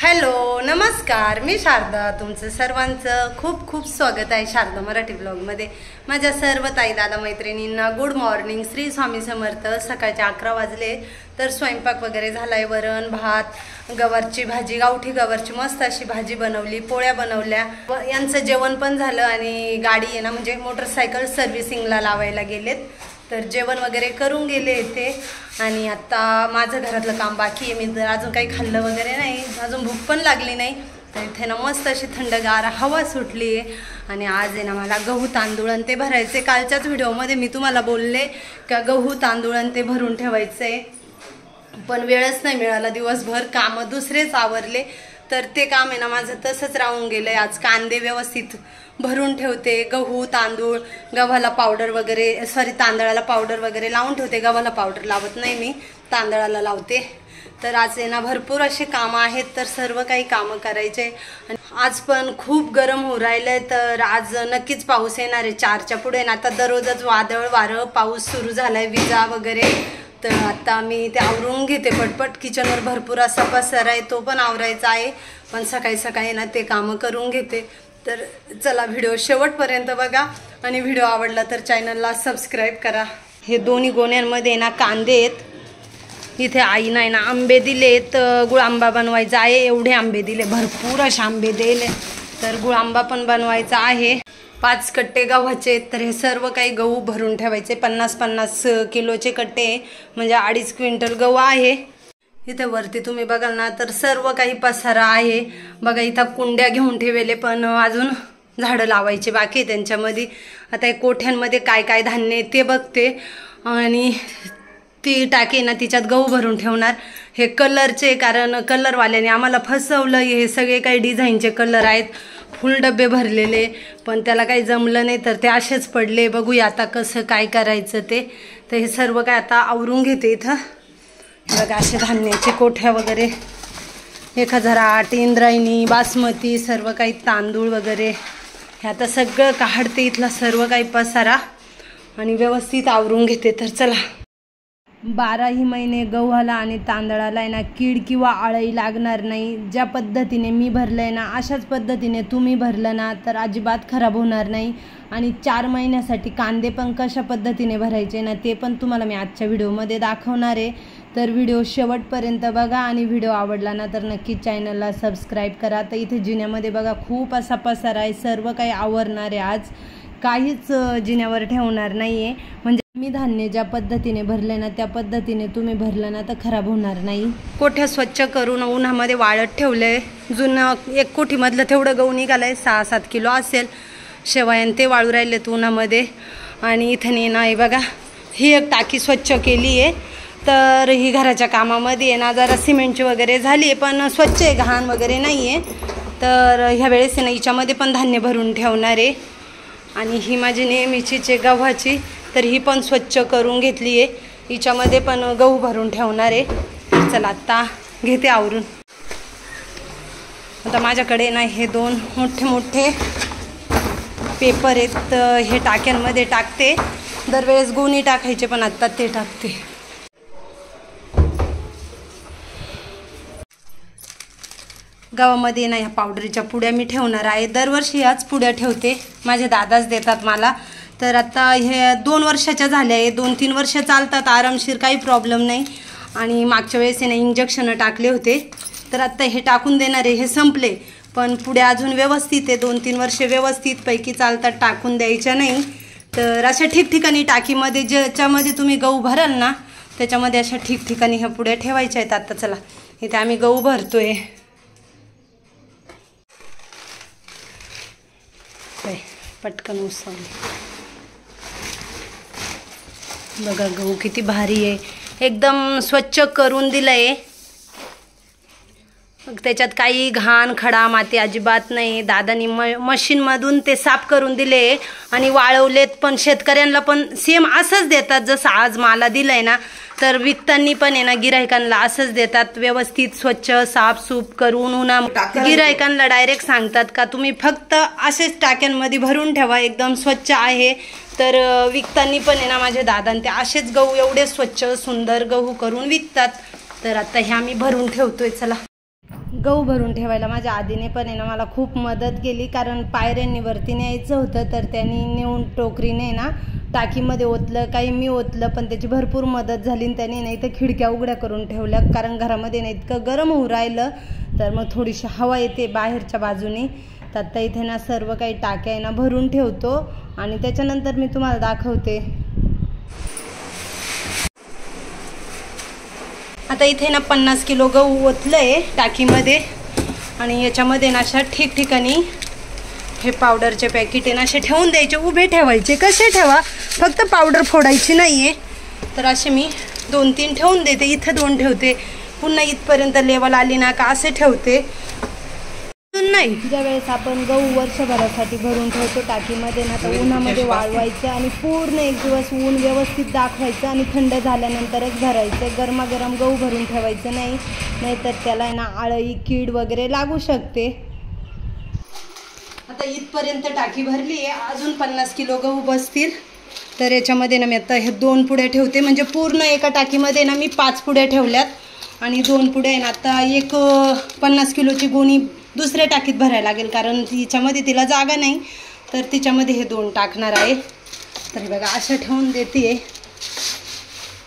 Hello नमस्कार, मी शारदा. तुमचं सर्वांचं खूप खूप स्वागत आहे शारदा मराठी ब्लॉगमध्ये. माझ्या सर्व ताई दादा मैत्रिणींना गुड मॉर्निंग. श्री स्वामी समर्थ. सकाळचे 11 वाजले तर स्वयंपाक वगैरे झालाय. वरण भात, गवारची भाजी, गावठी गवारची मस्त अशी भाजी बनवली, पोळ्या बनवल्या. यांचं जेवण पण झालं आणि गाडी आहे ना म्हणजे मोटरसायकल सर्व्हिसिंगला लावायला गेलेत. तर जेवण वगैरे करून गेले ते. आणि आता माझं घरातलं काम बाकी आहे. मी तर अजून काही खाल्लं वगैरे नाही, अजून भूक पण लागली नाही. तर इथे ना मस्त अशी थंडगार हवा सुटली आहे. आणि आज आहे ना मला गहू तांदूळ आणि ते भरायचे. कालच्याच व्हिडिओमध्ये मी तुम्हाला बोलले का गहू तांदूळ आणि ते भरून ठेवायचे, पण वेळच नाही मिळाला. दिवसभर कामं दुसरेच आवरले. तर ते काम आहे ना माझं तसंच राहून गेलं आहे. आज कांदे व्यवस्थित भरून ठेवते. गहू तांदूळ, गव्हाला पावडर वगैरे तांदळाला पावडर वगैरे लावून ठेवते. गव्हाला पावडर लावत नाही मी, तांदळाला लावते. तर आज आहे ना भरपूर असे कामं आहेत, तर सर्व काही कामं करायचे. आणि आज पण खूप गरम होऊ राहिलंय. तर आज नक्कीच पाऊस येणार आहे 4च्या पुढे ना. आता दररोजच वादळ वारं पाऊस सुरू झालाय, विजा वगैरे. तर आता मी ते आवरून घेते पटपट. किचनवर भरपूर असा पसारा आहे, तो पण आवरायचा आहे. पण सकाळी सकाळी ना ते कामं करून घेते. तर चला व्हिडिओ शेवटपर्यंत बघा आणि व्हिडिओ आवडला तर चॅनलला सबस्क्राईब करा. हे दोन्ही गोण्यांमध्ये ना कांदे आहेत. इथे आईनं आहे ना आंबे दिलेत, गुळ आंबा बनवायचा आहे. एवढे आंबे दिले, भरपूर असे आंबे दिले. तर गुळ आंबा पण बनवायचा आहे. 5 कट्टे गव्हाचे. तर हे सर्व काही गहू भरून ठेवायचे. 50-50 किलोचे कट्टे, म्हणजे 2.5 क्विंटल गहू आहे. इथे वरती तुम्ही बघाल ना तर सर्व काही पसारा आहे. बघा इथं कुंड्या घेऊन ठेवले, पण अजून झाडं लावायचे बाकी आहे त्यांच्यामध्ये. आता हे कोठ्यांमध्ये काय काय धान्य आहे ते बघते. आणि ती टाकी ना तिच्यात गहू भरून ठेवणार. हे कलरचे, कारण कलरवाल्याने आम्हाला फसवलं. हे सगळे काही डिझाईनचे कलर आहेत, फुल डबे भरलेले, पण त्याला काही जमलं नाही. तर ते असेच पडले. बघूया आता कसं काय करायचं ते. तर हे सर्व काय आता आवरून घेते. इथं बघा असे धान्याचे कोठ्या वगैरे, 1008, इंद्रायणी, बासमती, सर्व काही तांदूळ वगैरे हे आता सगळं काढते. इथला सर्व काही पसारा आणि व्यवस्थित आवरून घेते. तर चला. 12ही महिने गव्हाला आणि तांदळाला आहे ना कीड किंवा आळी लागणार नाही. ज्या पद्धतीने मी भरलं आहे ना अशाच पद्धतीने तुम्ही भरलं ना तर अजिबात खराब होणार नाही. आणि 4 महिन्यासाठी कांदे पण कशा पद्धतीने भरायचे ना ते पण तुम्हाला मी आजच्या व्हिडिओमध्ये दाखवणार आहे. तर व्हिडिओ शेवटपर्यंत बघा आणि व्हिडिओ आवडला ना तर नक्कीच चॅनलला सबस्क्राईब करा. तर इथे जिन्यामध्ये बघा खूप असा पसारा आहे. सर्व काही आवरणार आहे आज, काहीच जिन्यावर ठेवणार नाही आहे. म्हणजे मी धान्य ज्या पद्धतीने भरले ना त्या पद्धतीने तुम्ही भरलं ना तर खराब होणार नाही. कोठ्या स्वच्छ करून उन्हामध्ये वाळत ठेवले. जुनं 1 कोठीमधलं तेवढं गहू निघालंय, 6-7 किलो असेल. शेवयान ते वाळू राहिलेत उन्हामध्ये. आणि इथे ना हे बघा ही एक टाकी स्वच्छ केली आहे. तर ही घराच्या कामामध्ये आहे ना जरा सिमेंटची वगैरे झाली आहे, पण स्वच्छ आहे, घाण वगैरे नाही आहे. तर ह्या वेळेस ना हिच्यामध्ये पण धान्य भरून ठेवणार आहे. आणि ही माझी नेहमीचीच गव्हाची, तर ही पण स्वच्छ करून घेतली आहे. हिच्यामध्ये पण गहू भरून ठेवणार आहे. चला आता घेते आवरून. आता माझ्याकडे ना हे 2 मोठे मोठे पेपर आहेत. हे टाक्यांमध्ये टाकते. दरवेळेस गोणी टाकायचे, पण आत्ता ते टाकते. गावामध्ये ना ह्या पावडरीच्या पुड्या मी ठेवणार आहे. दरवर्षी ह्याच पुड्या ठेवते, माझे दादाच देतात मला. तर आता हे 2 वर्षाच्या झाल्या आहे. 2-3 वर्ष चालतात आरामशीर, काही प्रॉब्लेम नाही. आणि मागच्या वेळेस ना इंजेक्शन टाकले होते. तर आता हे टाकून देणार आहे. हे संपले, पण पुढे अजून व्यवस्थित आहे. 2-3 वर्ष व्यवस्थित पैकी चालतात, टाकून द्यायच्या नाही. तर अशा ठिकठिकाणी टाकीमध्ये ज्याच्यामध्ये तुम्ही गहू भराल ना त्याच्यामध्ये अशा ठिकठिकाणी ह्या पुड्या ठेवायच्या आहेत. आता चला इथे आम्ही गहू भरतोय. पटकन उसळले. बघा गहू किती भारी आहे, एकदम स्वच्छ करून दिलंय. त्याच्यात काही घाण खडा माती अजिबात नाही. दादानी मशीनमधून ते साफ करून दिले आणि वाळवलेत. पण शेतकऱ्यांना पण सेम असंच देतात जसं आज मला दिलंय ना. तर विकताना पण आहे ना गिरायकांना असंच देतात, व्यवस्थित स्वच्छ साफसूफ करून. गिरायकांना डायरेक्ट सांगतात का तुम्ही फक्त असेच टाक्यांमध्ये भरून ठेवा, एकदम स्वच्छ आहे. तर विकताना पण आहे ना माझे दादा ते असेच गहू एवढे स्वच्छ सुंदर गहू करून विकतात. तर आता हे आम्ही भरून ठेवतोय. चला गहू भरून ठेवायला माझ्या आधीने पण आहे ना मला खूप मदत केली, कारण पायऱ्यांनी वरती न्यायचं होतं तर त्यांनी नेऊन टोकरीने ना टाकीमध्ये ओतलं, काही मी ओतलं, पण त्याची भरपूर मदत झाली. आणि त्याने नाही तर खिडक्या उघड्या करून ठेवल्या, कारण घरामध्ये नाही इतकं गरम होऊ राहिलं तर मग थोडीशी हवा येते बाहेरच्या बाजूने. तर आता इथे ना सर्व काही टाक्या आहे ना भरून ठेवतो आणि त्याच्यानंतर मी तुम्हाला दाखवते. आता इथे ना 50 किलो गहू ओतलं आहे टाकीमध्ये आणि याच्यामध्ये ना अशा ठिकठिकाणी हे पावडरचे पॅकेट आहे ना असे ठेवून द्यायचे, उभे ठेवायचे. कसे ठेवा, फक्त पावडर फोडायची नाही आहे. तर असे मी 2-3 ठेवून देते, इथं 2 ठेवते, पुन्हा इथपर्यंत लेवल आली ना का असे ठेवते. नाही ज्यावेळेस आपण गहू वर्षभरासाठी भरून ठेवतो टाकीमध्ये ना तर उन्हामध्ये वाळवायचं आणि पूर्ण एक दिवस ऊन व्यवस्थित दाखवायचं आणि थंड झाल्यानंतरच भरायचं. गरमागरम गहू भरून ठेवायचं नाही, नाहीतर त्याला ना आळी कीड वगैरे लागू शकते. आता इथपर्यंत टाकी भरली आहे, अजून 50 किलो गहू बसतील. तर याच्यामध्ये ना मी आता हे 2 पुड्या ठेवते, म्हणजे पूर्ण एका टाकीमध्ये ना मी 5 पुड्या ठेवल्यात आणि 2 पुड्या आहे ना आता एक 50 किलोची गोणी दुसऱ्या टाकीत भरायला लागेल, कारण तिच्यामध्ये तिला जागा नाही, तर तिच्यामध्ये हे 2 टाकणार आहे. तर बघा अशा ठेवून देते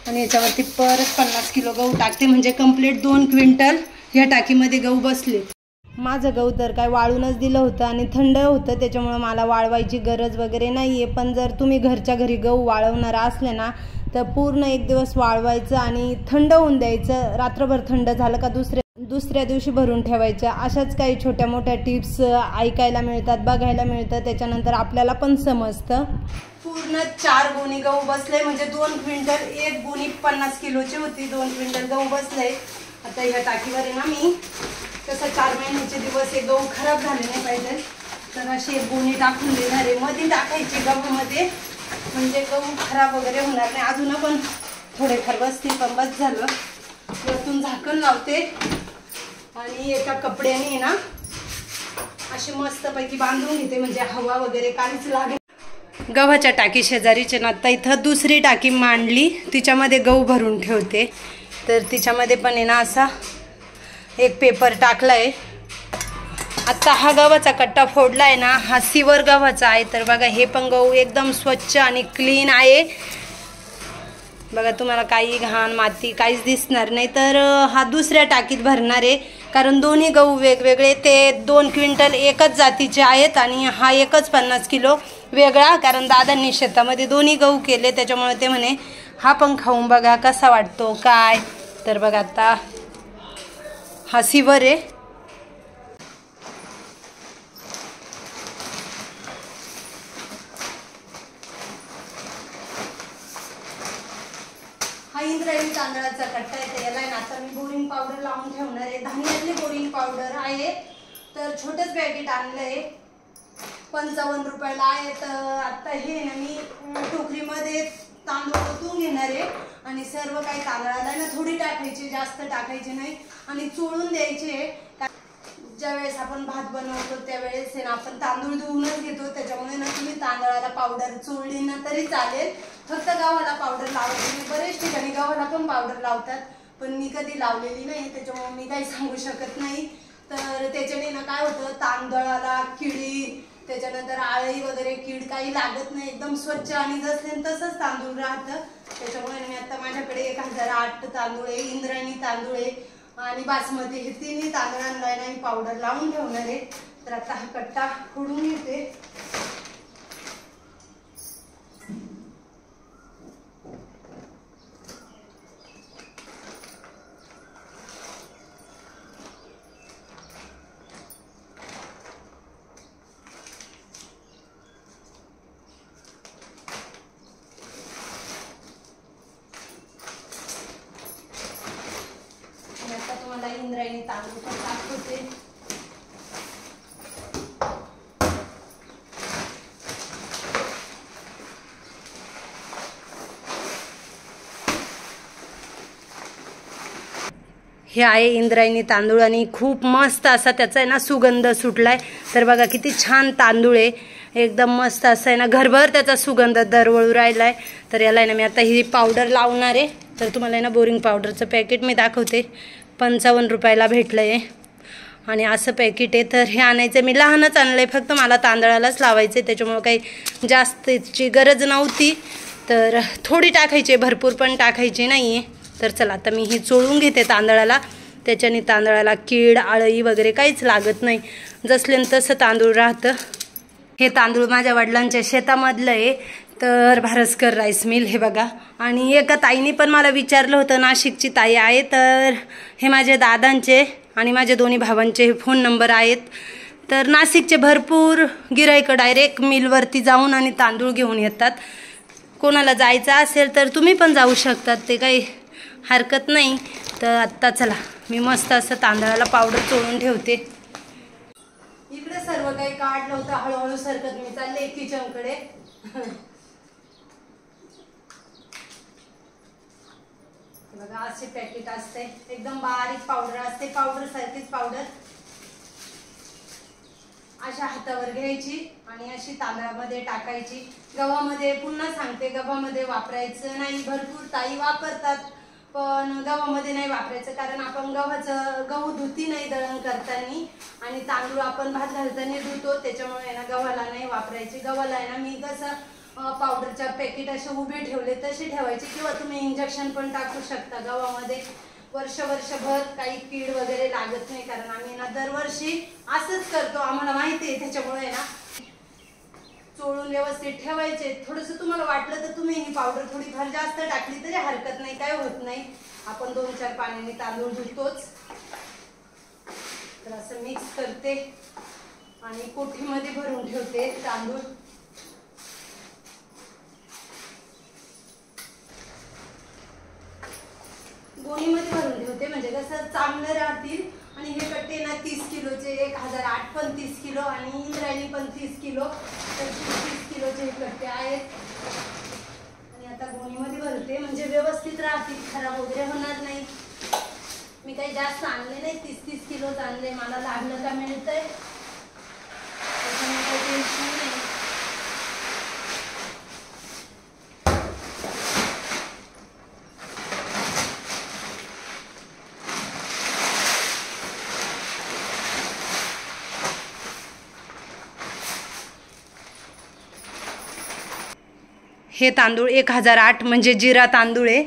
आणि याच्यावरती परत 50 किलो गहू टाकते, म्हणजे कंप्लीट 2 क्विंटल या टाकीमध्ये गहू बसले. माझं गहू तर काय वाळूनच दिलं होतं आणि थंड होतं, त्याच्यामुळं मला वाळवायची गरज वगैरे नाही आहे. पण जर तुम्ही घरच्या घरी गहू वाळवणार असले ना तर पूर्ण एक दिवस वाळवायचं आणि थंड होऊन द्यायचं. रात्रभर थंड झालं का दुसऱ्या दिवशी भरून ठेवायच्या. अशाच काही छोट्या मोठ्या टिप्स ऐकायला मिळतात, बघायला मिळतं, त्याच्यानंतर आपल्याला पण समजतं. पूर्ण 4 गोणी गहू बसले, म्हणजे 2 क्विंटल, एक गोणी 50 किलोची होती, 2 क्विंटल गहू बसले. आता ह्या टाकीवर आहे ना मी कसं 4 महिन्याचे दिवस हे गहू खराब झाले नाही पाहिजे, तर अशी एक गोणी टाकून देणार आहे. मध्ये टाकायची गहूमध्ये, म्हणजे गहू खराब वगैरे होणार नाही. अजून पण थोडेफार बसतील, पण बस झालं. वरतून झाकण लावते आणि एका कपड्याने ना अशी मस्तपैकी बांधून घेते, म्हणजे हवा वगैरे काहीच लागेल. गव्हाच्या टाकी शेजारीचे ना आता इथं दुसरी टाकी मांडली, तिच्यामध्ये गहू भरून ठेवते. तर तिच्यामध्ये पण आहे ना असा एक पेपर टाकला आहे. आता हा गव्हाचा कट्टा फोडला आहे ना, हा सिवर गव्हाचा आहे. तर बघा हे पण गहू एकदम स्वच्छ आणि क्लीन आहे. बघा तुम्हाला काही घाण माती काहीच दिसणार नाही. तर हा दुसऱ्या टाकीत भरणार आहे, कारण दोन्ही गहू वेगवेगळे, ते 2 क्विंटल एकच जातीचे आहेत आणि हा एकच 50 किलो वेगळा, कारण दादांनी शेतामध्ये दोन्ही गहू केले, त्याच्यामुळे ते म्हणे हा पण खाऊन बघा कसा वाटतो काय. तर बघा आता हा सिवर आहे. हा इंद्रायणी तांदळाचा कट्टा आहे. तर याला आता मी बोरिंग पावडर लावून ठेवणार आहे. धान्यातली बोरिंग पावडर आहे. तर छोटंच पॅकेट आणलंय, 55 रुपयाला आहे. तर आता हे ना मी टोकरीमध्ये तांदूळ ओतून घेणार आहे आणि सर्व काही तांदळाला ना थोडी टाकायची, जास्त टाकायची नाही आणि चोळून द्यायचे. ज्यावेळेस आपण भात बनवतो त्यावेळेस ना आपण तांदूळ धुवूनच घेतो, त्याच्यामुळे ना तुम्ही तांदळाला पावडर चोळली ना तरी चालेल, फक्त गव्हाला पावडर लावायची. बरेच ठिकाणी गव्हाला पण पावडर लावतात, पण मी कधी लावलेली नाही, त्याच्यामुळे मी काही सांगू शकत नाही. तर त्याच्याने ना काय होतं, तांदळाला किडी, त्याच्यानंतर आळी वगैरे कीड काही लागत नाही, एकदम स्वच्छ आणि जसं तसंच तांदूळ राहतं. त्याच्यामुळे मी आता माझ्याकडे 1008 तांदूळ आहे, इंद्रायणी तांदूळ आहे आणि बासमती, हे तिन्ही तांदळांना मी पावडर लावून ठेवणार आहे. तर आता हा कट्टा फोडून घेते. इंद्रायणी तांदूळ पण दाखवते. हे आहे इंद्रायणी तांदूळ आणि खूप मस्त असा त्याचा आहे ना सुगंध सुटलाय. तर बघा किती छान तांदूळ आहे, एकदम मस्त असं आहे ना, घरभर त्याचा सुगंध दरवळू राहिलाय. तर याला आहे ना मी आता ही पावडर लावणार आहे. तर तुम्हाला आहे ना बोरिंग पावडरचं पॅकेट मी दाखवते, 55 रुपयाला भेटलं आहे. आणि असं पॅकेट आहे. तर हे आणायचं मी लहानच आणलं आहे, फक्त मला तांदळालाच लावायचं आहे, त्याच्यामुळं काही जास्तची गरज नव्हती. तर थोडी टाकायची, भरपूर पण टाकायची नाही आहे. तर चला आता मी हे चोळून घेते तांदळाला, त्याच्याने तांदळाला कीड आळी वगैरे काहीच लागत नाही, जसलं तसं तांदूळ राहतं. हे तांदूळ माझ्या वडिलांच्या शेतामधलं आहे, तर भारस्कर राईस मिल हे बघा. आणि एका ताईने पण मला विचारलं होतं, नाशिकची ताई आहे, तर हे माझे दादांचे आणि माझ्या दोन्ही भावांचे फोन नंबर आहेत. तर नाशिकचे भरपूर गिराईक डायरेक्ट मिलवरती जाऊन आणि तांदूळ घेऊन येतात. कोणाला जायचं असेल तर तुम्ही पण जाऊ शकतात, ते काही हरकत नाही. तर आत्ता चला मी मस्त असं तांदळाला पावडर चोळून ठेवते. इकडे सर्व काही काढलं होतं, हळूहळू सरकत मी चालले किचनकडे. बघा असे पॅकेट असते, एकदम बारीक पावडर असते, पावडर सारखीच पावडर अशा हातावर घ्यायची आणि अशी तांदळामध्ये टाकायची. गव्हामध्ये पुन्हा सांगते, गव्हामध्ये वापरायचं नाही. भरपूर ताई वापरतात पण गव्हामध्ये नाही वापरायचं, कारण आपण गहू धुती नाही दळण करताना, आणि तांदूळ आपण भात घालताना धुतो, त्याच्यामुळे ना गव्हाला नाही वापरायचे. गव्हाला आहे ना मी कसं पावडरच्या पॅकेट असे उभे ठेवले तसे ठेवायचे, किंवा तुम्ही इंजेक्शन पण टाकू शकता गव्हामध्ये. वर्षभर काही कीड वगैरे लागत नाही, कारण आम्ही ना दरवर्षी असंच करतो, आम्हाला माहिती आहे. त्याच्यामुळे ना चोळून व्यवस्थित ठेवायचे. थोडंसं तुम्हाला वाटलं तर तुम्ही ही पावडर थोडीफार जास्त टाकली तरी हरकत नाही, काय होत नाही. आपण 2-4 पाण्याने तांदूळ धुतोच. तर असं मिक्स करते आणि कोठीमध्ये भरून ठेवते तांदूळ. गोणीमध्ये भरून ठेवते, म्हणजे कसं चांगलं राहतील. आणि हे कट्टे ना 30 किलोचे, 1008 पण 30 किलो आणि इंद्रायणी पण 30 किलो, तर 30 किलोचे हे कट्टे आहेत. आणि आता गोणीमध्ये भरते, म्हणजे व्यवस्थित राहतील, खराब वगैरे होणार नाही. मी काही जास्त आणले नाही, 30-30 किलोच आणले, मला लागलं का मिळतंय, त्याच्यामुळे काही टेन्शन नाही. हे तांदूळ 1008 म्हणजे जिरा तांदूळ आहे.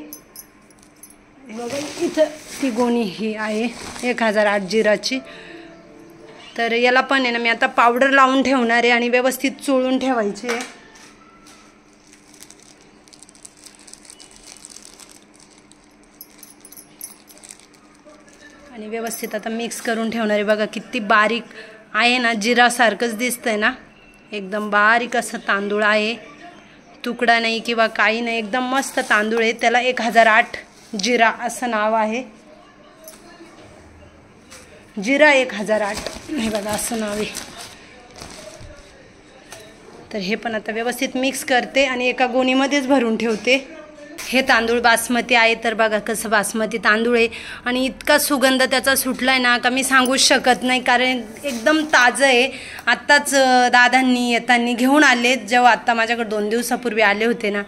बघा इथं ती गोणी ही आहे 1008 जिराची. तर याला पण आहे ना मी आता पावडर लावून ठेवणार आहे आणि व्यवस्थित चोळून ठेवायचे. आणि व्यवस्थित आता मिक्स करून ठेवणार आहे. बघा किती बारीक आहे ना, जिरासारखंच दिसतंय ना, एकदम बारीक असं तांदूळ आहे, तुकडा नाही किंवा काही नाही, एकदम मस्त तांदूळ आहे. त्याला 1008 जिरा असं नाव आहे, जिरा 1008 हे बघा असं नाव आहे. तर हे पण आता व्यवस्थित मिक्स करते आणि एका गोणीमध्येच भरून ठेवते. हे तांदूळ बासमती आहे. तर बघा कसं बासमती तांदूळ आहे आणि इतका सुगंध त्याचा सुटलाय ना का मी सांगूच शकत नाही, कारण एकदम ताजं आहे. आत्ताच दादांनी येताना घेऊन आले, जेव्हा आत्ता माझ्याकडे 2 दिवसापूर्वी आले होते ना,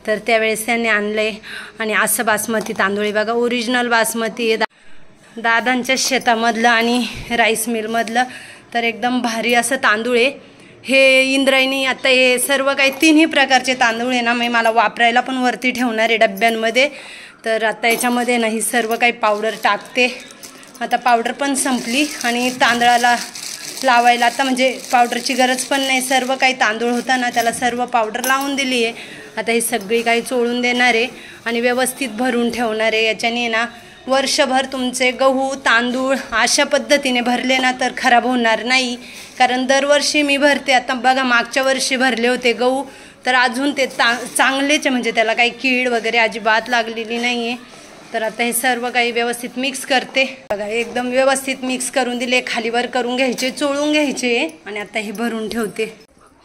तर त्यावेळेस त्यांनी आणलंय. आणि असं बासमती तांदूळ आहे बघा, ओरिजिनल बासमती आहे, दादांच्या शेतामधलं आणि राईस मिलमधलं. तर एकदम भारी असं तांदूळ आहे. हे इंद्रायणी आता हे सर्व काही 3ही प्रकारचे तांदूळ आहे ना, मी मला वापरायला पण वरती ठेवणार आहे डब्यांमध्ये. तर आता याच्यामध्ये ना ही सर्व काही पावडर टाकते. आता पावडर पण संपली आणि तांदळाला लावायला आता म्हणजे पावडरची गरज पण नाही, सर्व काही तांदूळ होता ना त्याला सर्व पावडर लावून दिली आहे. आता ही सगळी काही चोळून देणार आहे आणि व्यवस्थित भरून ठेवणार आहे. याच्याने ना वर्षभर तुमचे गहू तांदूळ अशा पद्धतीने भरले ना तर खराब होणार नाही, कारण दरवर्षी मी भरते. आता बघा मागच्या वर्षी भरले होते गहू, तर अजून ते चांगलेच, म्हणजे त्याला काही कीड वगैरे अजिबात लागलेली नाही आहे. तर आता हे सर्व काही व्यवस्थित मिक्स करते. बघा एकदम व्यवस्थित मिक्स करून दिले, खालीवर करून घ्यायचे, चोळून घ्यायचे आणि आता हे भरून ठेवते.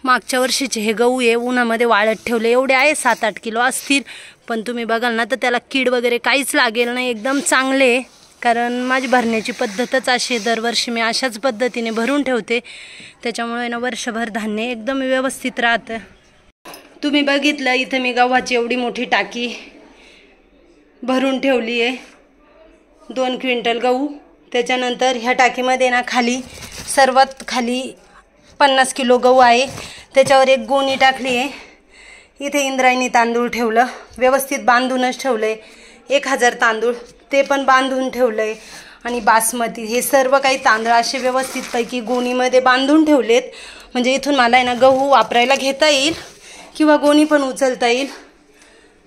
मागच्या वर्षीचे हे गहू आहे उन्हामध्ये वाळत ठेवले, एवढे आहे 7-8 किलो असतील, पण तुम्ही बघाल ना तर त्याला कीड वगैरे काहीच लागेल नाही, एकदम चांगले. कारण माझी भरण्याची पद्धतच अशी आहे, दरवर्षी मी अशाच पद्धतीने भरून ठेवते, त्याच्यामुळे ना वर्षभर धान्य एकदम व्यवस्थित राहतं. तुम्ही बघितलं इथं मी गव्हाची एवढी मोठी टाकी भरून ठेवली आहे, 2 क्विंटल गहू. त्याच्यानंतर ह्या टाकीमध्ये ना खाली सर्वात खाली 50 किलो गहू आहे, त्याच्यावर एक गोणी टाकली आहे. इथे इंद्रायणी तांदूळ ठेवलं, व्यवस्थित बांधूनच ठेवलं आहे. 1000 तांदूळ ते पण बांधून ठेवलं आहे. आणि बासमती हे सर्व काही तांदूळ असे व्यवस्थितपैकी गोणीमध्ये बांधून ठेवलेत. म्हणजे इथून मला आहे ना गहू वापरायला घेता येईल किंवा गोणी पण उचलता येईल.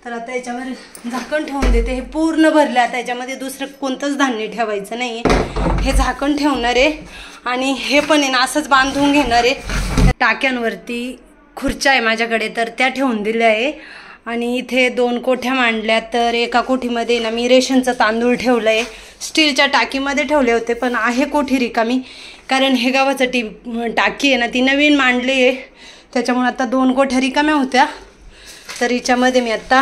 तर आता याच्यावर झाकण ठेवून देते. हे पूर्ण भरले. आता याच्यामध्ये दुसरं कोणतंच धान्य ठेवायचं नाही आहे. हे झाकण ठेवणार आहे आणि हे पण आहे ना असंच बांधून घेणार आहे. टाक्यांवरती खुर्च्या आहे माझ्याकडे, तर त्या ठेवून दिल्या आहे. आणि इथे 2 कोठ्या मांडल्या. तर एका कोठीमध्ये ना मी रेशनचं तांदूळ ठेवलं आहे. स्टीलच्या टाकीमध्ये ठेवले होते पण आहे कोठी रिकामी, कारण हे गावाचं टाकी आहे ना ती नवीन मांडली आहे, त्याच्यामुळे आता 2 कोठ्या रिकाम्या होत्या. तर हिच्यामध्ये मी आता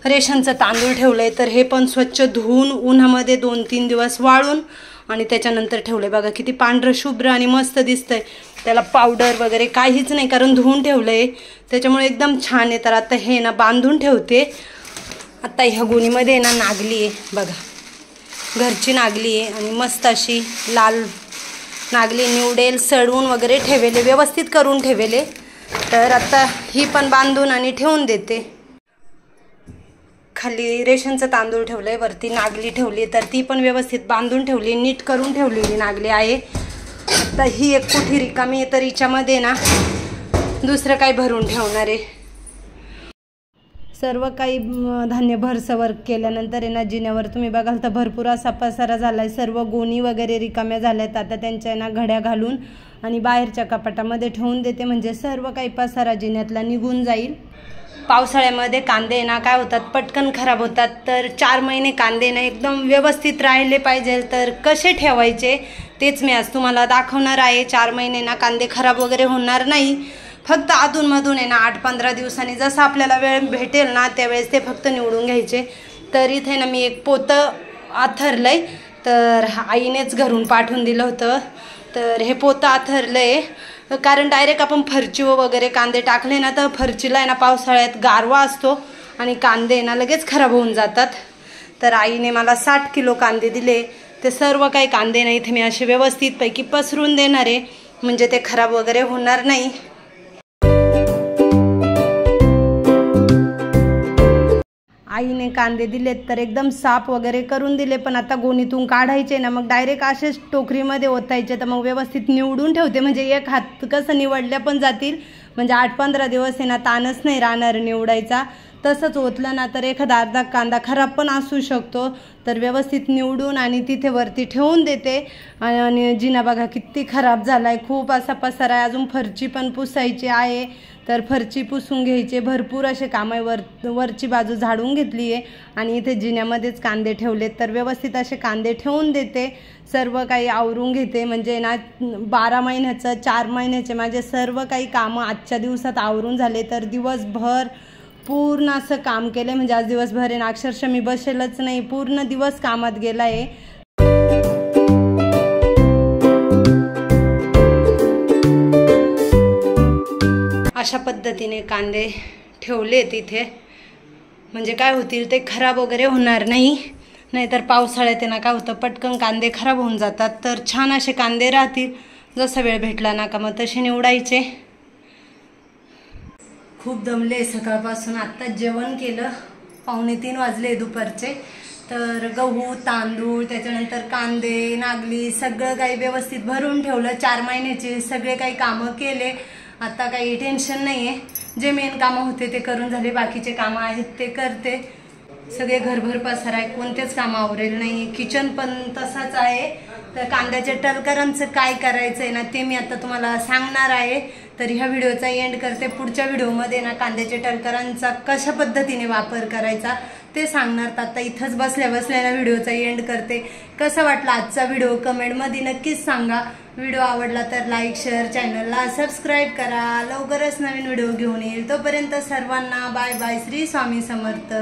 रेशनचं तांदूळ ठेवलं आहे. तर हे पण स्वच्छ धुवून उन्हामध्ये 2-3 दिवस वाळून आणि त्याच्यानंतर ठेवले. बघा किती पांढरं शुभ्र आणि मस्त दिसतंय. त्याला पावडर वगैरे काहीच नाही, कारण धुवून ठेवलं आहे त्याच्यामुळे एकदम छान आहे. तर आता हे ना बांधून ठेवते. आता ह्या गोणीमध्ये ना नागली आहे बघा, घरची नागली आहे आणि मस्त अशी लाल नागली निवडेल सडवून वगैरे ठेवले, व्यवस्थित करून ठेवले. तर आता ही पण बांधून आणि ठेवून देते. खाली रेशनचं तांदूळ ठेवलं आहे, वरती नागली ठेवली, तर ती पण व्यवस्थित बांधून ठेवली, नीट करून ठेवलेली नागली आहे. आता ही एक कोठी रिकामी आहे, तर हिच्यामध्ये ना दुसरं काही भरून ठेवणार आहे. सर्व काही धान्य भरसवर केल्यानंतर आहे ना जिन्यावर तुम्ही बघाल तर भरपूर असा पसारा झाला आहे. सर्व गोणी वगैरे रिकाम्या झाल्यात. आता त्यांच्या ना घड्या घालून आणि बाहेरच्या कपाटामध्ये ठेवून देते, म्हणजे सर्व काही पसारा जिन्यातला निघून जाईल. पावसाळ्यामध्ये कांदे ना काय होतात, पटकन खराब होतात. तर 4 महिने कांदे ना एकदम व्यवस्थित राहिले पाहिजे, तर कसे ठेवायचे तेच मी आज तुम्हाला दाखवणार आहे. 4 महिने ना कांदे खराब वगैरे होणार नाही. फक्त अधूनमधून आहे ना 8-15 दिवसांनी जसं आपल्याला वेळ भेटेल ना त्यावेळेस ते फक्त निवडून घ्यायचे. तर इथे ना मी एक पोतं आथरलं आहे, तर आईनेच घरून पाठवून दिलं होतं. तर हे पोतं आथरलं आहे, कारण डायरेक्ट आपण फरची वगैरे कांदे टाकले ना तर फरचीला आहे ना पावसाळ्यात गारवा असतो आणि कांदे ना लगेच खराब होऊन जातात. तर आईने मला 60 किलो कांदे दिले. ते सर्व काही कांदे ना इथे मी असे व्यवस्थितपैकी पसरून देणार आहे, म्हणजे ते खराब वगैरे होणार नाही. आईने कांदे दिलेत तर एकदम साफ वगैरे करून दिले, पण आता गोणीतून काढायचे ना मग डायरेक्ट असेच टोकरीमध्ये ओतायचे. तर मग व्यवस्थित निवडून ठेवते, म्हणजे एक हात कसं निवडल्या पण जातील, म्हणजे 8-15 दिवस आहे ना ताणच नाही राहणार निवडायचा. तसंच ओतलं ना तर एखादा अर्धा कांदा खराब पण असू शकतो. तर व्यवस्थित निवडून आणि तिथे वरती ठेवून देते. आणि जिना बघा किती खराब झाला आहे, खूप असा पसारा आहे. अजून फरची पण पुसायची आहे, तर फरची पुसून घ्यायचे. भरपूर असे काम आहे. वरची बाजू झाडून घेतली आहे आणि इथे जिन्यामध्येच कांदे ठेवलेत. तर व्यवस्थित असे कांदे ठेवून देते, सर्व काही आवरून घेते. म्हणजे ना 12 महिन्याचं 4 महिन्याचे माझे सर्व काही कामं आजच्या दिवसात आवरून झाले. तर दिवसभर पूर्ण असं काम केलं, म्हणजे आज दिवसभर आहे ना अक्षरशः मी बसेलच नाही, पूर्ण दिवस कामात गेला आहे. अशा पद्धतीने कांदे ठेवले तिथे, म्हणजे काय होतील ते खराब वगैरे होणार नाही. नाहीतर पावसाळ्यात ना काय होतं पटकन कांदे खराब होऊन जातात. तर छान असे कांदे राहतील. जसा वेळ भेटला ना का मग तसे निवडायचे. खूप दमले सकाळपासून. आत्ताच जेवण केलं, 2:45 वाजले दुपारचे. तर गहू तांदूळ त्याच्यानंतर कांदे नागली सगळं काही व्यवस्थित भरून ठेवलं. 4 महिन्याचे सगळे काही कामं केले. आता काही टेन्शन नाही आहे. जे मेन कामं होते ते करून झाले, बाकीचे कामं आहेत ते करते. सगळे घरभर पसार आहे, कोणतेच कामं आवरेल नाही. किचन पण तसाच आहे. तर कांद्याच्या टलकरांचं काय करायचं आहे ना ते मी आता तुम्हाला सांगणार आहे. तर ह्या व्हिडिओचा एंड करते. पुढच्या व्हिडिओमध्ये ना कांद्याच्या टलकरांचा कशा पद्धतीने वापर करायचा ते सांगणार. तर आता इथंच बसल्या बसल्या ना व्हिडिओचा एंड करते. कसा वाटला आजचा व्हिडिओ कमेंटमध्ये नक्कीच सांगा. व्हिडिओ आवडला तर लाईक शेअर, चॅनलला सबस्क्राईब करा. लवकरच नवीन व्हिडिओ घेऊन येईल. तोपर्यंत सर्वांना बाय बाय. श्री स्वामी समर्थ.